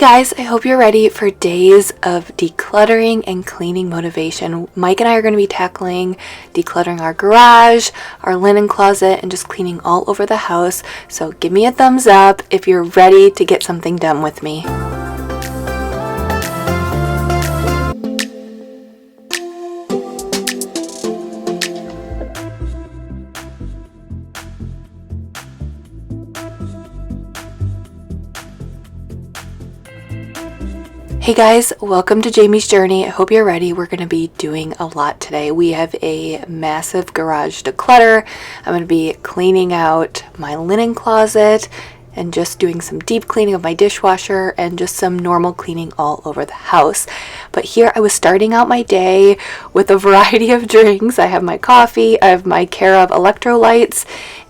guys, I hope you're ready for days of decluttering and cleaning motivation. Mike and I are going to be tackling decluttering our garage, our linen closet, and just cleaning all over the house. So give me a thumbs up if you're ready to get something done with me. Hey guys, welcome to Jamie's Journey. I hope you're ready. We're going to be doing a lot today. We have a massive garage declutter. I'm going to be cleaning out my linen closet and just doing some deep cleaning of my dishwasher and just some normal cleaning all over the house. But here I was starting out my day with a variety of drinks. I have my coffee, I have my Care of electrolytes,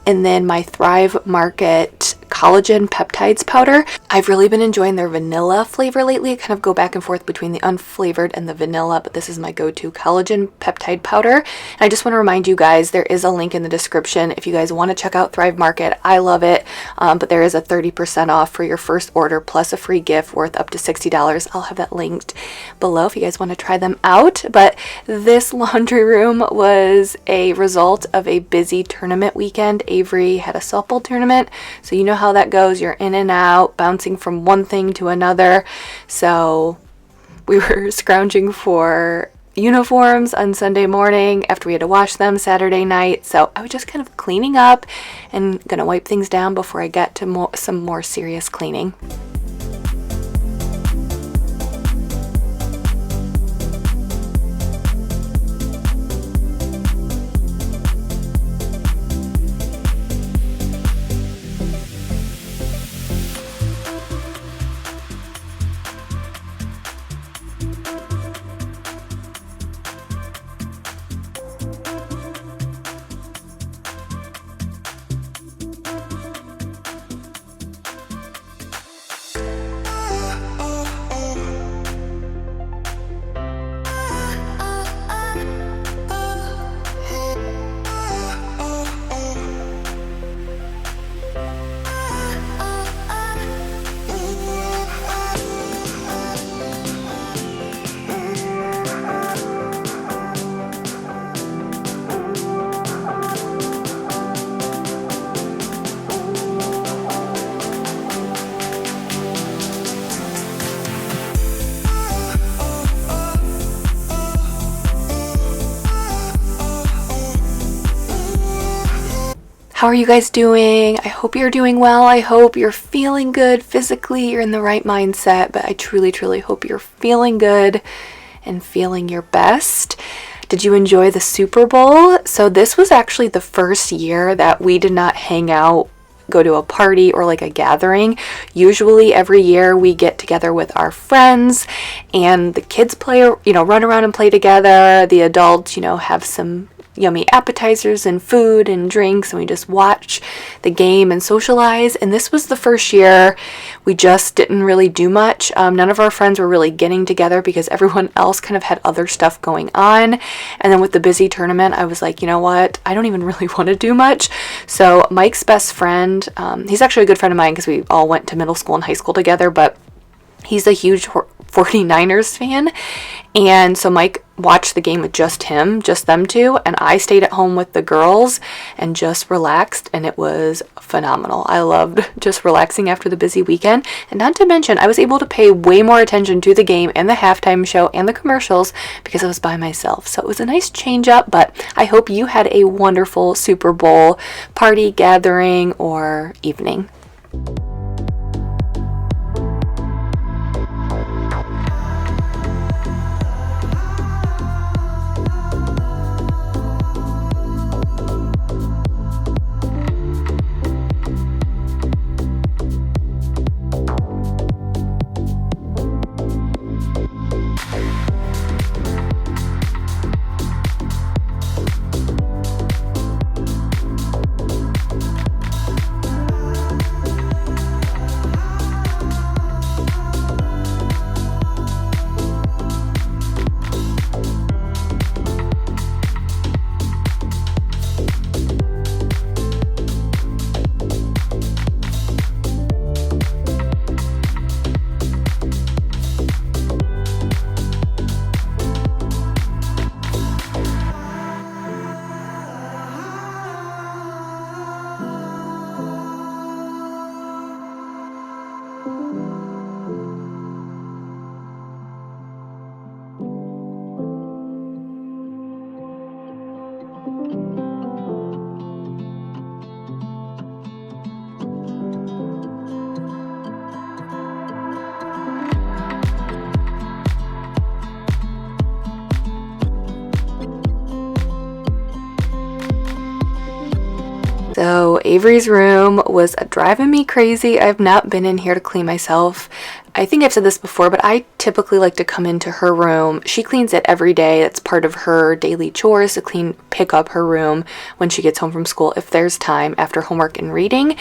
and then my Thrive Market collagen peptides powder. I've really been enjoying their vanilla flavor lately. I kind of go back and forth between the unflavored and the vanilla, but this is my go-to collagen peptide powder. And I just want to remind you guys, there is a link in the description if you guys want to check out Thrive Market. I love it, but there is a 30% off for your first order plus a free gift worth up to $60. I'll have that linked below if you guys want to try them out. But this laundry room was a result of a busy tournament weekend. Avery had a softball tournament, so you know how that goes. You're in and out, bouncing from one thing to another. So we were scrounging for uniforms on Sunday morning after we had to wash them Saturday night. So I was just kind of cleaning up and gonna wipe things down before I get to some more serious cleaning. How are you guys doing? I hope you're doing well. I hope you're feeling good physically. You're in the right mindset, but I truly, truly hope you're feeling good and feeling your best. Did you enjoy the Super Bowl? So this was actually the first year that we did not hang out, go to a party or like a gathering. Usually every year we get together with our friends and the kids play, run around and play together. The adults, have some yummy appetizers and food and drinks, and we just watch the game and socialize. And this was the first year we just didn't really do much. None of our friends were really getting together because everyone else kind of had other stuff going on. And then with the busy tournament, I was like, you know what? I don't even really want to do much. So Mike's best friend, he's actually a good friend of mine because we all went to middle school and high school together, but he's a huge 49ers fan. And so Mike watched the game with just them two, and I stayed at home with the girls and just relaxed, and it was phenomenal. I loved just relaxing after the busy weekend. And not to mention, I was able to pay way more attention to the game and the halftime show and the commercials because I was by myself. So it was a nice change up, but I hope you had a wonderful Super Bowl party, gathering, or evening. Avery's room was driving me crazy. I've not been in here to clean myself. I think I've said this before, but I typically like to come into her room. She cleans it every day. It's part of her daily chores to pick up her room when she gets home from school, if there's time after homework and reading.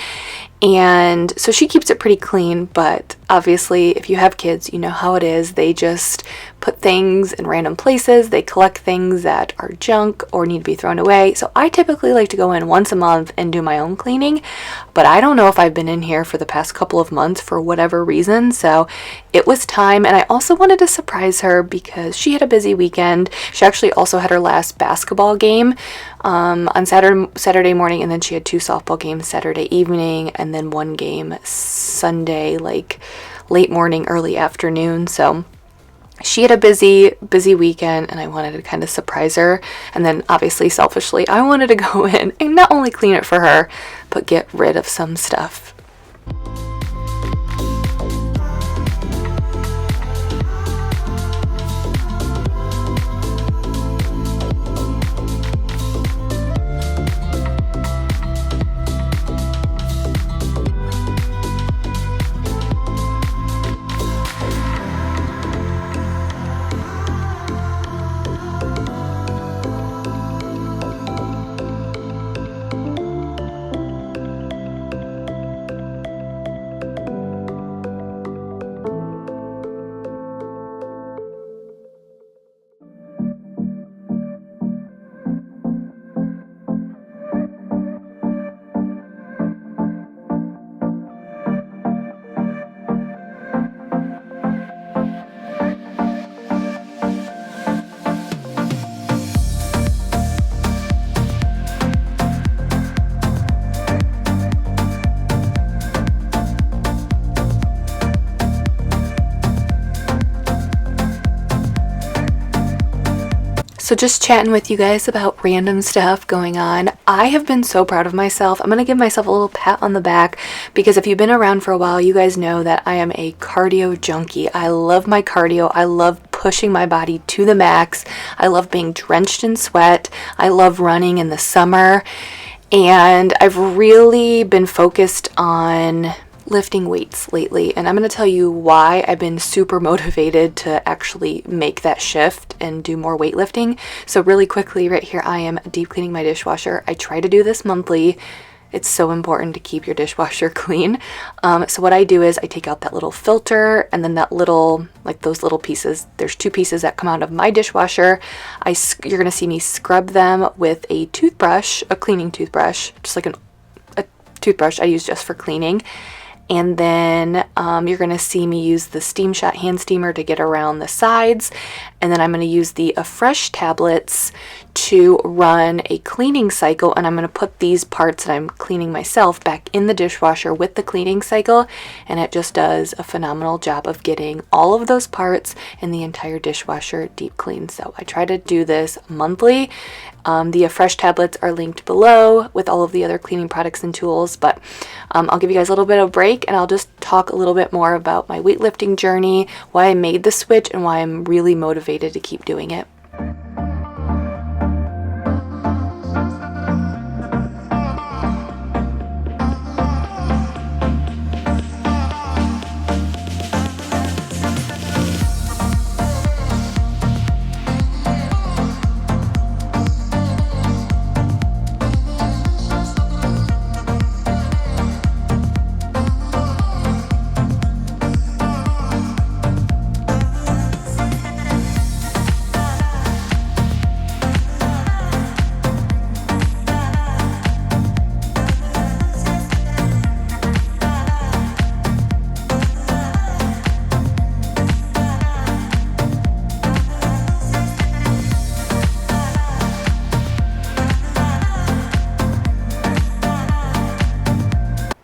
And so she keeps it pretty clean, but obviously if you have kids, you know how it is. They just put things in random places. They collect things that are junk or need to be thrown away. So I typically like to go in once a month and do my own cleaning, but I don't know if I've been in here for the past couple of months for whatever reason. So it was time, and I also wanted to surprise her because she had a busy weekend. She actually also had her last basketball game on Saturday morning, and then she had 2 softball games Saturday evening, and then 1 game Sunday, like late morning, early afternoon. So she had a busy weekend, and I wanted to kind of surprise her. And then obviously selfishly, I wanted to go in and not only clean it for her, but get rid of some stuff. So just chatting with you guys about random stuff going on. I have been so proud of myself. I'm going to give myself a little pat on the back because if you've been around for a while, you guys know that I am a cardio junkie. I love my cardio. I love pushing my body to the max. I love being drenched in sweat. I love running in the summer. And I've really been focused on lifting weights lately, and I'm going to tell you why I've been super motivated to actually make that shift and do more weightlifting. So really quickly, right here, I am deep cleaning my dishwasher. I try to do this monthly. It's so important to keep your dishwasher clean. So what I do is I take out that little filter and then that little, like those little pieces. There's 2 pieces that come out of my dishwasher. You're going to see me scrub them with a toothbrush, a cleaning toothbrush, just like a toothbrush I use just for cleaning. And then you're going to see me use the Steam Shot hand steamer to get around the sides. And then I'm going to use the Fresh tablets to run a cleaning cycle. And I'm going to put these parts that I'm cleaning myself back in the dishwasher with the cleaning cycle. And it just does a phenomenal job of getting all of those parts in the entire dishwasher deep clean. So I try to do this monthly. The Fresh tablets are linked below with all of the other cleaning products and tools, but I'll give you guys a little bit of a break and I'll just talk a little bit more about my weightlifting journey, why I made the switch, and why I'm really motivated to keep doing it.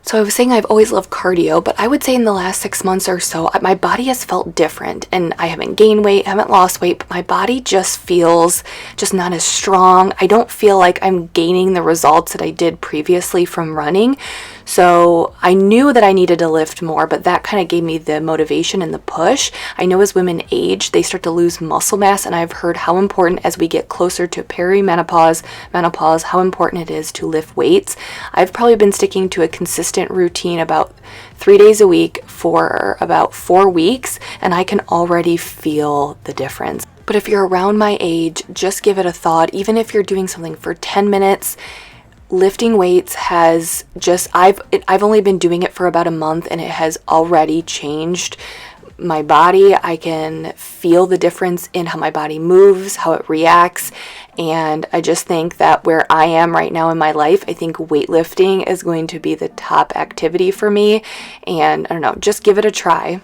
So I was saying I've always loved cardio, but I would say in the last 6 months or so, my body has felt different, and I haven't gained weight, haven't lost weight, but my body just feels just not as strong. I don't feel like I'm gaining the results that I did previously from running. So I knew that I needed to lift more, but that kind of gave me the motivation and the push. I know as women age, they start to lose muscle mass, and I've heard how important as we get closer to perimenopause, menopause, how important it is to lift weights. I've probably been sticking to a consistent routine about 3 days a week for about 4 weeks, and I can already feel the difference. But if you're around my age, just give it a thought. Even if you're doing something for 10 minutes, lifting weights has just, I've only been doing it for about a month, and it has already changed my body. I can feel the difference in how my body moves, how it reacts, and I just think that where I am right now in my life, I think weightlifting is going to be the top activity for me, and I don't know, just give it a try.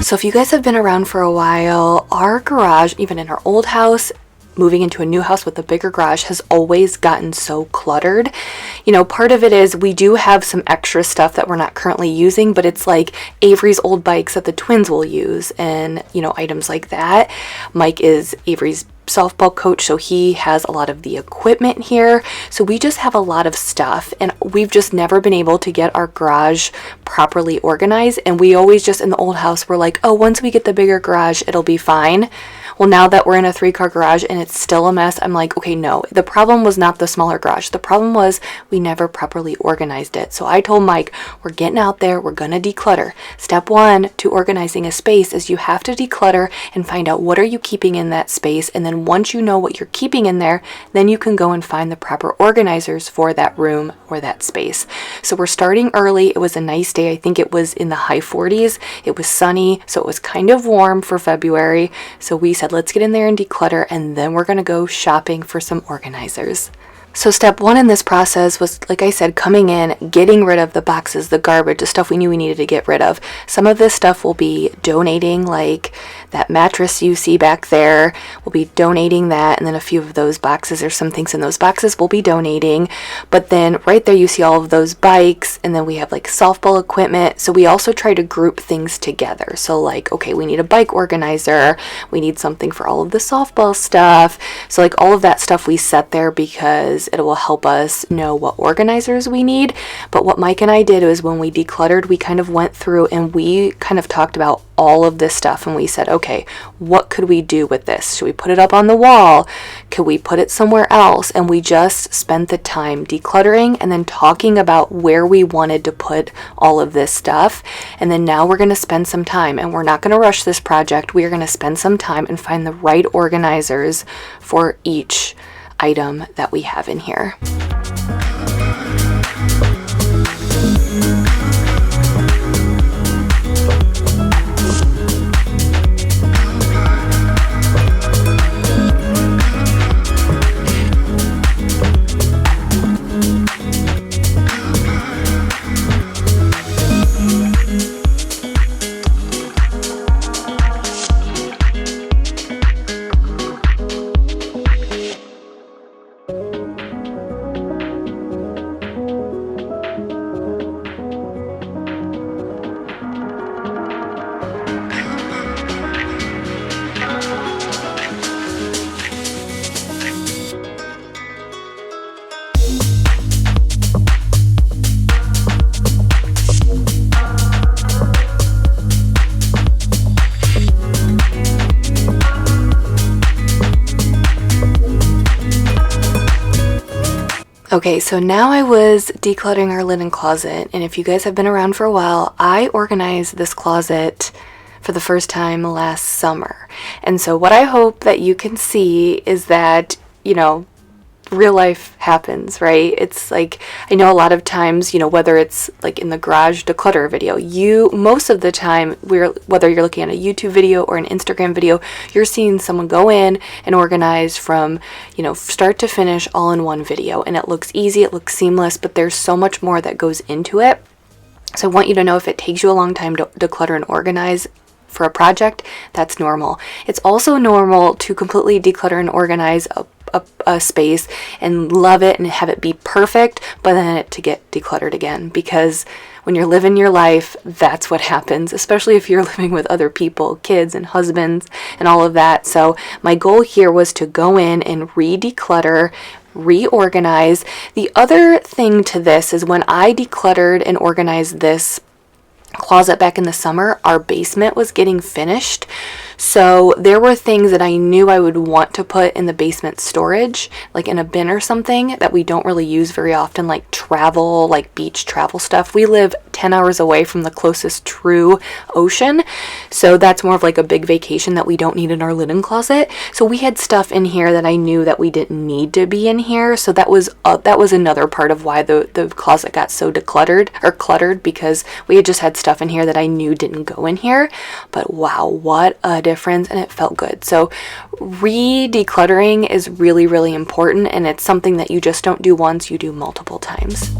So if you guys have been around for a while, our garage, even in our old house, moving into a new house with a bigger garage, has always gotten so cluttered. You know, part of it is we do have some extra stuff that we're not currently using, but it's like Avery's old bikes that the twins will use and, you know, items like that. Mike is Avery's softball coach, so he has a lot of the equipment here. So we just have a lot of stuff, and we've just never been able to get our garage properly organized. And we always just, in the old house, we're like, oh, once we get the bigger garage, it'll be fine. Well, now that we're in a 3-car garage and it's still a mess, I'm like, okay, no, the problem was not the smaller garage. The problem was we never properly organized it. So I told Mike, we're getting out there, we're gonna declutter. Step 1 to organizing a space is you have to declutter and find out what are you keeping in that space. And then once you know what you're keeping in there, then you can go and find the proper organizers for that room or that space. So we're starting early. It was a nice day. I think it was in the high 40s. It was sunny, so it was kind of warm for February. So we said, let's get in there and declutter, and then we're gonna go shopping for some organizers. So step 1 in this process was, like I said, coming in, getting rid of the boxes, the garbage, the stuff we knew we needed to get rid of. Some of this stuff we'll be donating, like that mattress you see back there. We'll be donating that, and then a few of those boxes, there's some things in those boxes we'll be donating. But then right there you see all of those bikes, and then we have like softball equipment. So we also try to group things together. So like, okay, we need a bike organizer, we need something for all of the softball stuff. So like all of that stuff we set there because it will help us know what organizers we need. But what Mike and I did was when we decluttered, we kind of went through and we kind of talked about all of this stuff, and we said, okay, what could we do with this? Should we put it up on the wall? Could we put it somewhere else? And we just spent the time decluttering and then talking about where we wanted to put all of this stuff. And then now we're going to spend some time, and we're not going to rush this project. We are going to spend some time and find the right organizers for each item that we have in here. Okay, so now I was decluttering our linen closet, and if you guys have been around for a while, I organized this closet for the first time last summer. And so what I hope that you can see is that, you know, real life happens, right? It's like, I know a lot of times, whether it's like in the garage declutter video, most of the time, whether you're looking at a YouTube video or an Instagram video, you're seeing someone go in and organize from, start to finish all in one video. And it looks easy, it looks seamless, but there's so much more that goes into it. So I want you to know, if it takes you a long time to declutter and organize for a project, that's normal. It's also normal to completely declutter and organize a space and love it and have it be perfect, but then it to get decluttered again, because when you're living your life, that's what happens, especially if you're living with other people, kids and husbands and all of that. So my goal here was to go in and re-declutter, reorganize. The other thing to this is, when I decluttered and organized this closet back in the summer, our basement was getting finished. So there were things that I knew I would want to put in the basement storage, like in a bin or something that we don't really use very often, like travel, like beach travel stuff. We live 10 hours away from the closest true ocean, so that's more of like a big vacation that we don't need in our linen closet. So we had stuff in here that I knew that we didn't need to be in here. So that was another part of why the closet got so decluttered or cluttered, because we had just had stuff in here that I knew didn't go in here. But wow, what a difference, and it felt good. So re-decluttering is really, really important, and it's something that you just don't do once, you do multiple times.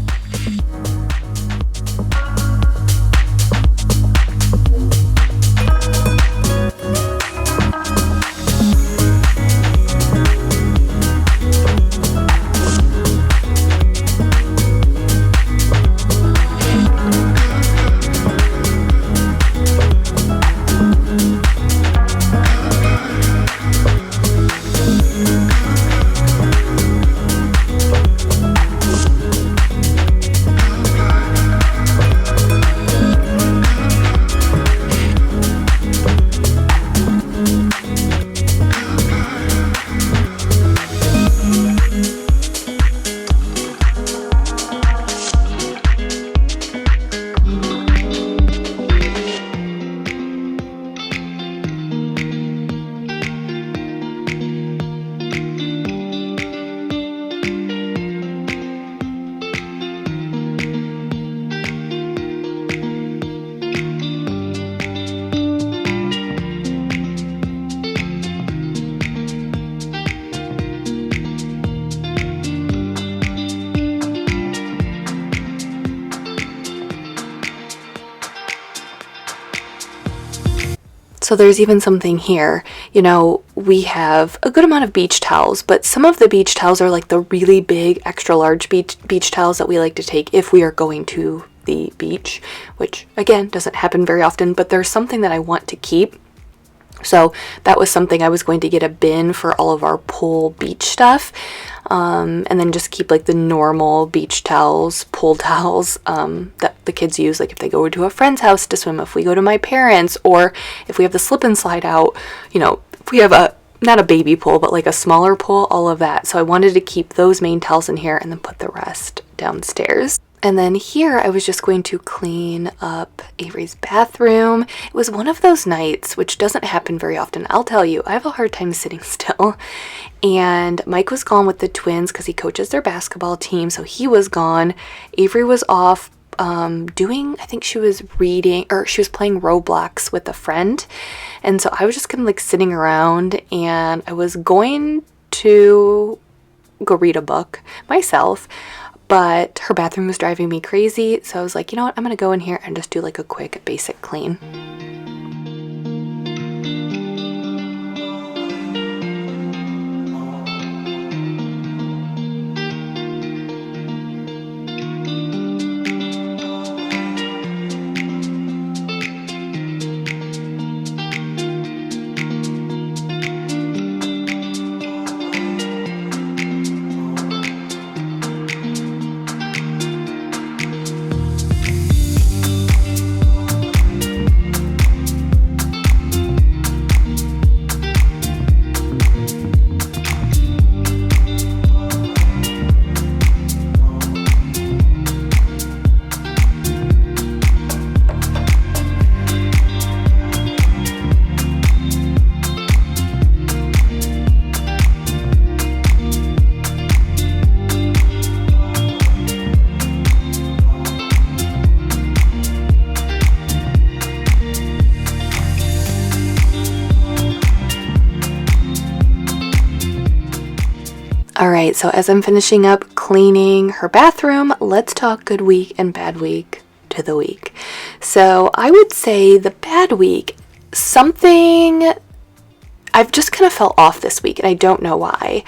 So there's even something here, we have a good amount of beach towels, but some of the beach towels are like the really big, extra large beach towels that we like to take if we are going to the beach, which again, doesn't happen very often, but there's something that I want to keep. So that was something I was going to get a bin for all of our pool beach stuff. And then just keep like the normal beach towels, pool towels that the kids use, like if they go to a friend's house to swim, if we go to my parents', or if we have the slip and slide out, if we have not a baby pool, but like a smaller pool, all of that. So I wanted to keep those main towels in here and then put the rest downstairs. And then here I was just going to clean up Avery's bathroom. It was one of those nights, which doesn't happen very often. I'll tell you, I have a hard time sitting still. And Mike was gone with the twins because he coaches their basketball team, so he was gone. Avery was off I think she was reading, or she was playing Roblox with a friend. And so I was just kind of like sitting around, and I was going to go read a book myself. But her bathroom was driving me crazy, so I was like, you know what, I'm gonna go in here and just do like a quick basic clean. All right, so as I'm finishing up cleaning her bathroom, let's talk good week and bad week to the week. So I would say the bad week, something I've just kind of felt off this week and I don't know why.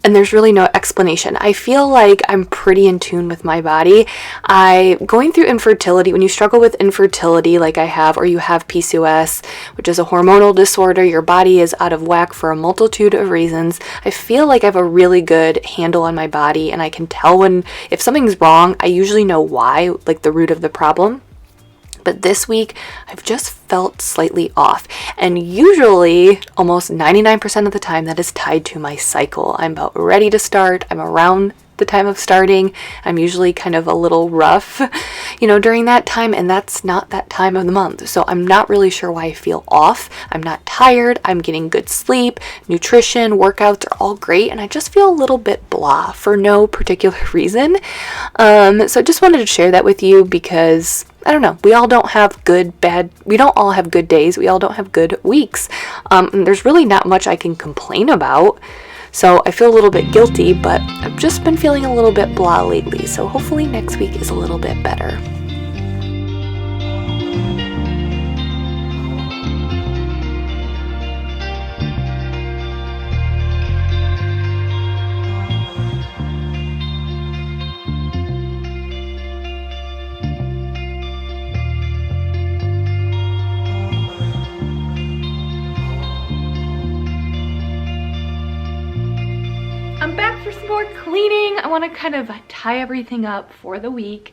And there's really no explanation. I feel like I'm pretty in tune with my body. Going through infertility, when you struggle with infertility like I have, or you have PCOS, which is a hormonal disorder, your body is out of whack for a multitude of reasons. I feel like I have a really good handle on my body and I can tell if something's wrong. I usually know why, like the root of the problem. But this week, I've just felt slightly off. And usually, almost 99% of the time, that is tied to my cycle. I'm about ready to start. I'm around the time of starting. I'm usually kind of a little rough, during that time. And that's not that time of the month. So I'm not really sure why I feel off. I'm not tired. I'm getting good sleep. Nutrition, workouts are all great. And I just feel a little bit blah for no particular reason. So I just wanted to share that with you because I don't know. We all don't have we don't all have good days. We all don't have good weeks. And there's really not much I can complain about. So I feel a little bit guilty, but I've just been feeling a little bit blah lately. So hopefully next week is a little bit better. I'm back for some more cleaning. I want to kind of tie everything up for the week.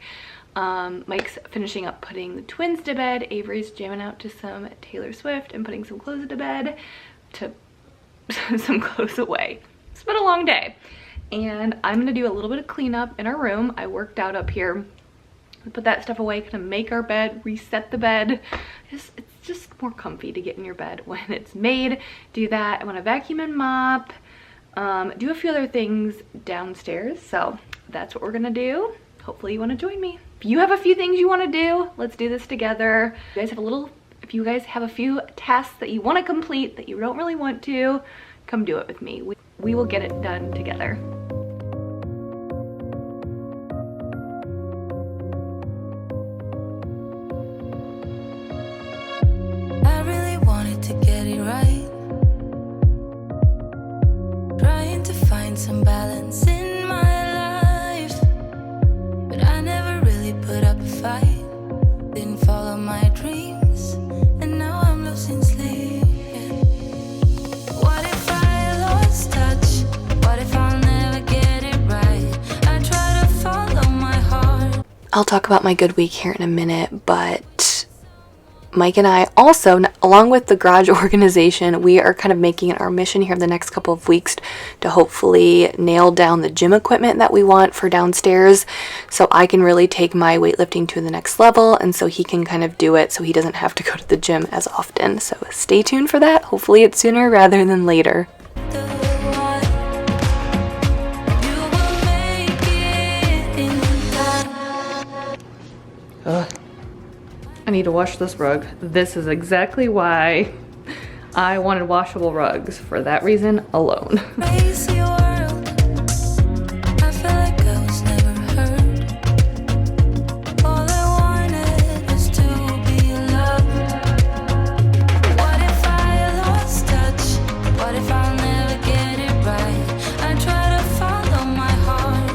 Mike's finishing up putting the twins to bed. Avery's jamming out to some Taylor Swift and putting some clothes to bed, some clothes away. It's been a long day. And I'm going to do a little bit of cleanup in our room. I worked out up here. Put that stuff away, kind of make our bed, reset the bed. It's just more comfy to get in your bed when it's made. Do that. I want to vacuum and mop. Do a few other things downstairs, so that's what we're gonna do. Hopefully you want to join me. If you have a few things you want to do, let's do this together. If you guys have a few tasks that you want to complete that you don't really want to, come do it with me. We will get it done together. I really wanted to get it right. Trying to find some balance in my life, but I never really put up a fight. Didn't follow my dreams, and now I'm losing sleep. What if I lost touch? What if I'll never get it right? I try to follow my heart. I'll talk about my good week here in a minute, but Mike and I also, along with the garage organization, we are kind of making it our mission here in the next couple of weeks to hopefully nail down the gym equipment that we want for downstairs so I can really take my weightlifting to the next level and so he can kind of do it so he doesn't have to go to the gym as often. So stay tuned for that. Hopefully it's sooner rather than later. I need to wash this rug. This is exactly why I wanted washable rugs, for that reason alone. Crazy world. I feel like I was never heard. All I wanted was to be loved. What if I lost touch? What if I'll never get it right? I try to follow my heart,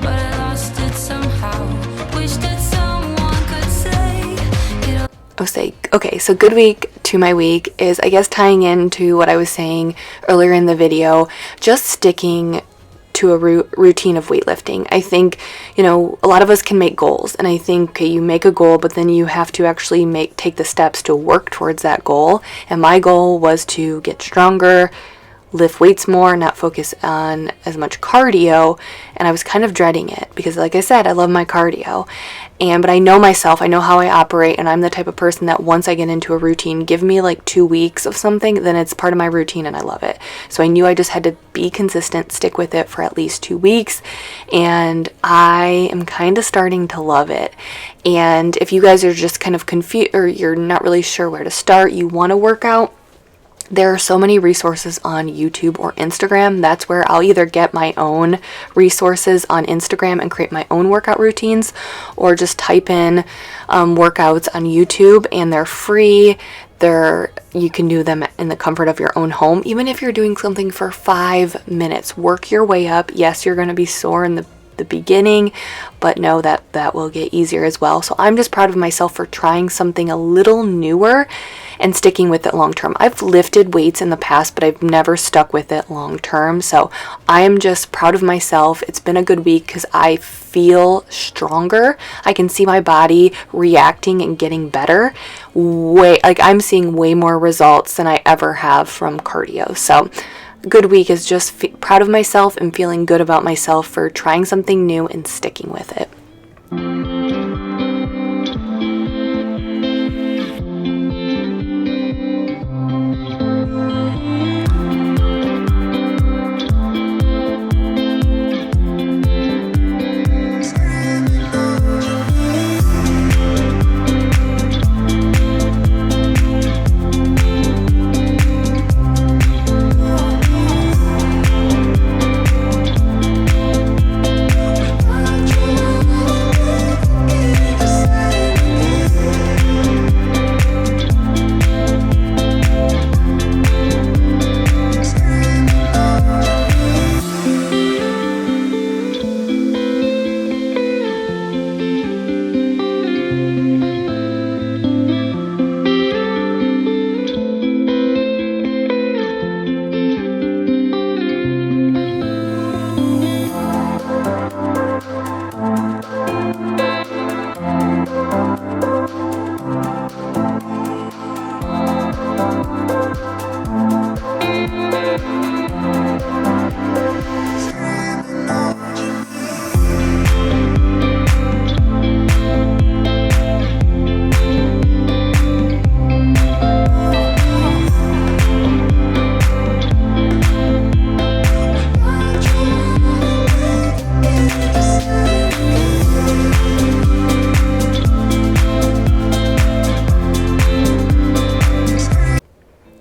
but I lost it somehow. Wish that someone could say it. Okay, so good week to my week is, I guess, tying into what I was saying earlier in the video, just sticking to a routine of weightlifting. I think, a lot of us can make goals, and I think, okay, you make a goal, but then you have to actually take the steps to work towards that goal. And my goal was to get stronger, lift weights more, not focus on as much cardio, and I was kind of dreading it because, like I said, I love my cardio. But I know myself, I know how I operate, and I'm the type of person that once I get into a routine, give me like 2 weeks of something, then it's part of my routine and I love it. So I knew I just had to be consistent, stick with it for at least 2 weeks, and I am kind of starting to love it. And if you guys are just kind of confused or you're not really sure where to start, you want to work out, There are so many resources on YouTube or Instagram. That's where I'll either get my own resources on Instagram and create my own workout routines, or just type in workouts on YouTube, and they're free. You can do them in the comfort of your own home. Even if you're doing something for 5 minutes, work your way up. Yes, you're going to be sore in the beginning, but know that that will get easier as well. So I'm just proud of myself for trying something a little newer and sticking with it long term. I've lifted weights in the past, but I've never stuck with it long term. So I am just proud of myself. It's been a good week because I feel stronger. I can see my body reacting and getting better. I'm seeing way more results than I ever have from cardio. So good week is just proud of myself and feeling good about myself for trying something new and sticking with it.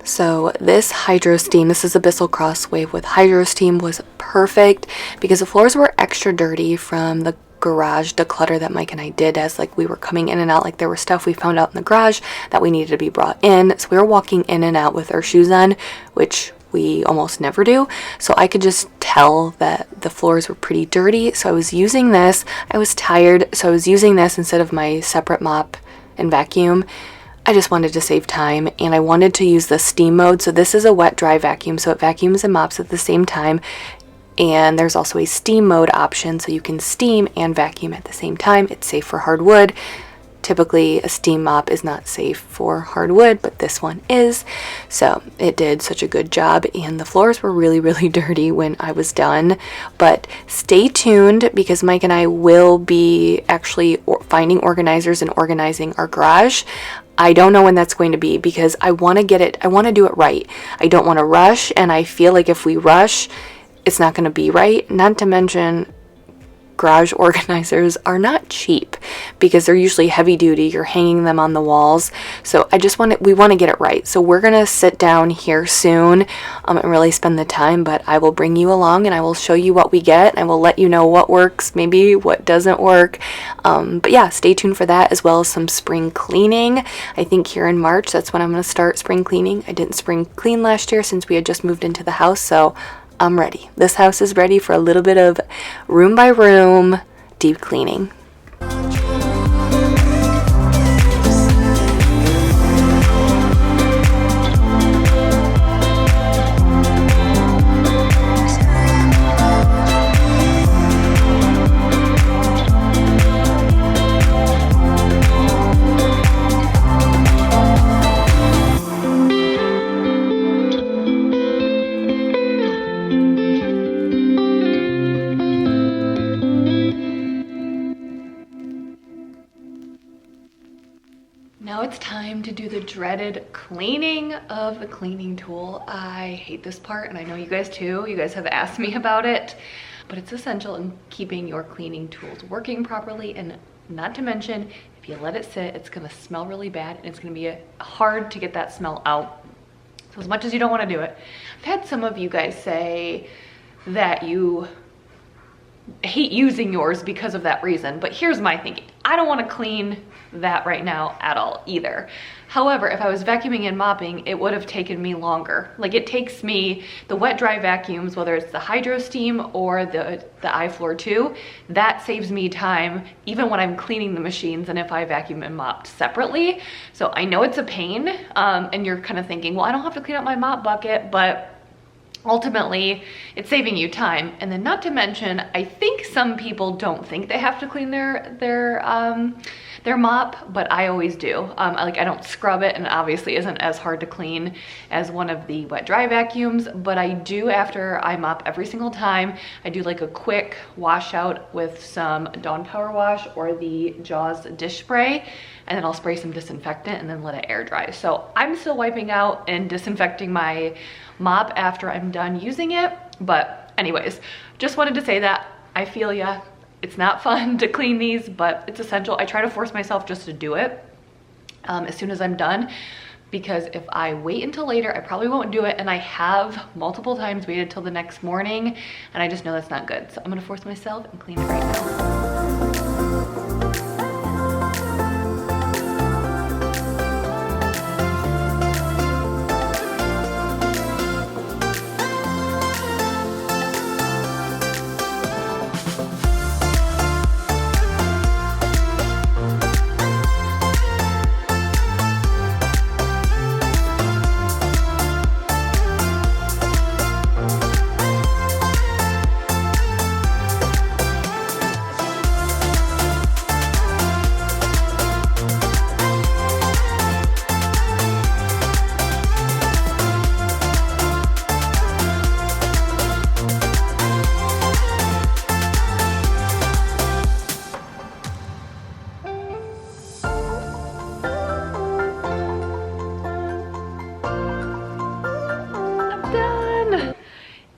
So this Hydro Steam, this is a Bissell Cross Wave with Hydro Steam, was perfect because the floors were extra dirty from the garage declutter that Mike and I did, as like we were coming in and out. Like there was stuff we found out in the garage that we needed to be brought in. So we were walking in and out with our shoes on, which we almost never do. So I could just tell that the floors were pretty dirty. So I was using this. I was tired, so I was using this instead of my separate mop and vacuum. I just wanted to save time, and I wanted to use the steam mode. So this is a wet dry vacuum, so it vacuums and mops at the same time. And there's also a steam mode option, so you can steam and vacuum at the same time. It's safe for hardwood. Typically a steam mop is not safe for hardwood, but this one is. So it did such a good job, and the floors were really, really dirty when I was done. But stay tuned, because Mike and I will be actually finding organizers and organizing our garage. I don't know when that's going to be, because I want to do it right. I don't want to rush, and I feel like if we rush, it's not going to be right. Not to mention, garage organizers are not cheap because they're usually heavy duty. You're hanging them on the walls. So we want to get it right. So we're going to sit down here soon and really spend the time, but I will bring you along and I will show you what we get. I will let you know what works, maybe what doesn't work. But yeah, stay tuned for that, as well as some spring cleaning. I think here in March, that's when I'm going to start spring cleaning. I didn't spring clean last year since we had just moved into the house, so I'm ready. This house is ready for a little bit of room by room deep cleaning. Now it's time to do the dreaded cleaning of the cleaning tool. I hate this part, and I know you guys too. You guys have asked me about it, but it's essential in keeping your cleaning tools working properly. And not to mention, if you let it sit, it's gonna smell really bad, and it's gonna be hard to get that smell out. So as much as you don't want to do it, I've had some of you guys say that you hate using yours because of that reason, but here's my thinking. I don't want to clean that right now at all either. However, if I was vacuuming and mopping, it would have taken me longer. Like, it takes me, the wet dry vacuums, whether it's the Hydro Steam or the iFloor 2, that saves me time even when I'm cleaning the machines and if I vacuum and mopped separately. So I know it's a pain, and you're kind of thinking, well, I don't have to clean up my mop bucket, but ultimately it's saving you time. And then, not to mention, I think some people don't think they have to clean their mop, but I always do. I don't scrub it, and it obviously isn't as hard to clean as one of the wet dry vacuums, but I do, after I mop every single time, I do like a quick wash out with some Dawn Power Wash or the Jaws dish spray, and then I'll spray some disinfectant and then let it air dry. So I'm still wiping out and disinfecting my mop after I'm done using it. But anyways, just wanted to say that I feel ya. It's not fun to clean these, but it's essential. I try to force myself just to do it as soon as I'm done, because if I wait until later, I probably won't do it. And I have multiple times waited till the next morning, and I just know that's not good. So I'm gonna force myself and clean it right now.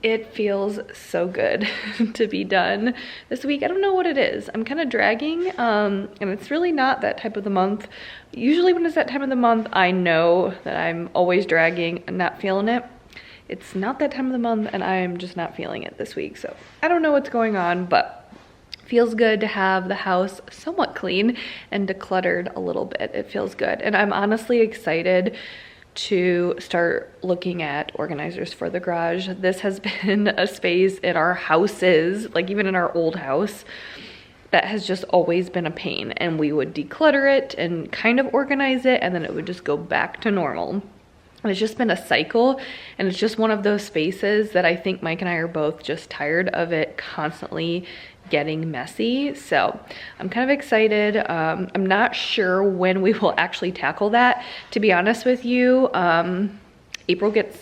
It feels so good to be done this week. I don't know what it is. I'm kind of dragging, and it's really not that type of the month. Usually when it's that time of the month, I know that I'm always dragging and not feeling it. It's not that time of the month, and I'm just not feeling it this week. So I don't know what's going on, but feels good to have the house somewhat clean and decluttered a little bit. It feels good. And I'm honestly excited to start looking at organizers for the garage. This has been a space in our houses, like even in our old house, that has just always been a pain, and we would declutter it and kind of organize it, and then it would just go back to normal. And it's just been a cycle, and it's just one of those spaces that I think Mike and I are both just tired of it constantly getting messy. So I'm kind of excited. I'm not sure when we will actually tackle that, to be honest with you.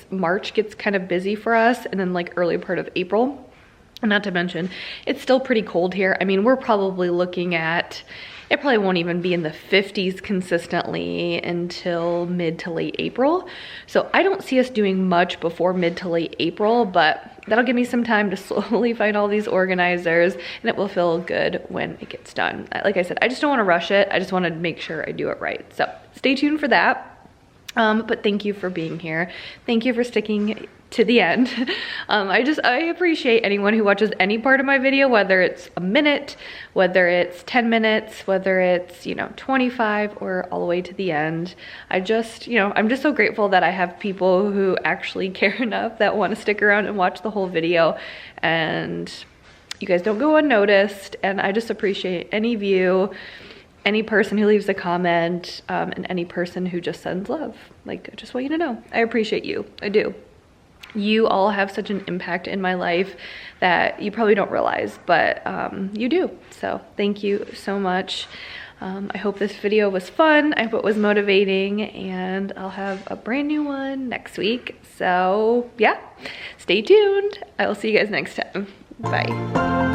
March gets kind of busy for us, and then like early part of April. And not to mention, it's still pretty cold here. I mean, we're probably looking at, it probably won't even be in the 50s consistently until mid to late April. So I don't see us doing much before mid to late April, but that'll give me some time to slowly find all these organizers, and it will feel good when it gets done. Like I said, I just don't want to rush it. I just want to make sure I do it right. So stay tuned for that. But thank you for being here. Thank you for sticking to the end. I appreciate anyone who watches any part of my video, whether it's a minute, whether it's 10 minutes, whether it's, 25 or all the way to the end. I'm just so grateful that I have people who actually care enough that want to stick around and watch the whole video, and you guys don't go unnoticed. And I just appreciate any view, any person who leaves a comment, and any person who just sends love. Like, I just want you to know, I appreciate you. I do. You all have such an impact in my life that you probably don't realize, but you do. So thank you so much. I hope this video was fun. I hope it was motivating, and I'll have a brand new one next week. So yeah, stay tuned. I will see you guys next time. Bye.